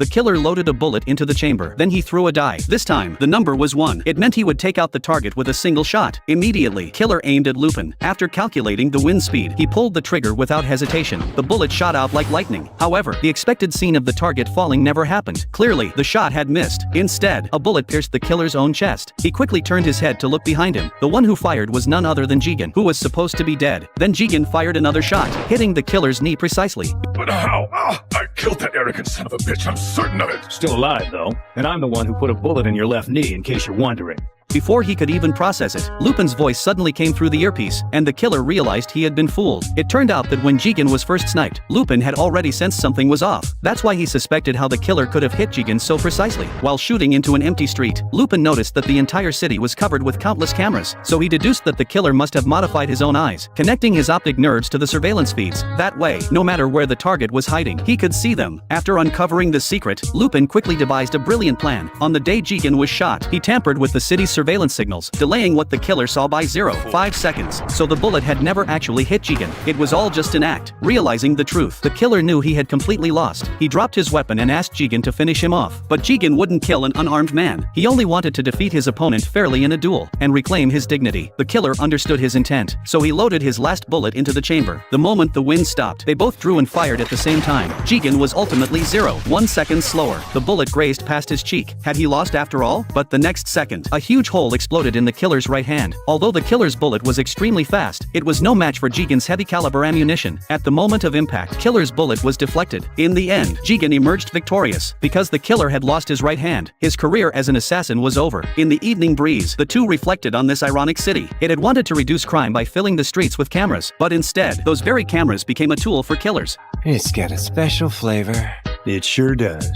The killer loaded a bullet into the chamber. Then he threw a die. This time, the number was 1. It meant he would take out the target with a single shot. Immediately, killer aimed at Lupin. After calculating the wind speed, he pulled the trigger without hesitation. The bullet shot out like lightning. However, the expected scene of the target falling never happened. Clearly, the shot had missed. Instead, a bullet pierced the killer's own chest. He quickly turned his head to look behind him. The one who fired was none other than Jigen, who was supposed to be dead. Then Jigen fired another shot, hitting the killer's knee precisely. But how? I killed that arrogant son of a bitch, I'm certain of it! Still alive, though, and I'm the one who put a bullet in your left knee, in case you're wondering. Before he could even process it, Lupin's voice suddenly came through the earpiece, and the killer realized he had been fooled. It turned out that when Jigen was first sniped, Lupin had already sensed something was off. That's why he suspected how the killer could have hit Jigen so precisely. While shooting into an empty street, Lupin noticed that the entire city was covered with countless cameras, so he deduced that the killer must have modified his own eyes, connecting his optic nerves to the surveillance feeds. That way, no matter where the target was hiding, he could see them. After uncovering the secret, Lupin quickly devised a brilliant plan. On the day Jigen was shot, he tampered with the city's surveillance signals, delaying what the killer saw by 0.5 seconds, so the bullet had never actually hit Jigen. It was all just an act. Realizing the truth, the killer knew he had completely lost. He dropped his weapon and asked Jigen to finish him off. But Jigen wouldn't kill an unarmed man. He only wanted to defeat his opponent fairly in a duel, and reclaim his dignity. The killer understood his intent, so he loaded his last bullet into the chamber. The moment the wind stopped, they both drew and fired at the same time. Jigen was ultimately 0.1 seconds slower. The bullet grazed past his cheek. Had he lost after all? But the next second, a huge hole exploded in the killer's right hand. Although the killer's bullet was extremely fast, it was no match for Jigen's heavy caliber ammunition. At the moment of impact, killer's bullet was deflected. In the end, Jigen emerged victorious. Because the killer had lost his right hand, his career as an assassin was over. In the evening breeze, the two reflected on this ironic city. It had wanted to reduce crime by filling the streets with cameras, but instead, those very cameras became a tool for killers. It's got a special flavor. It sure does.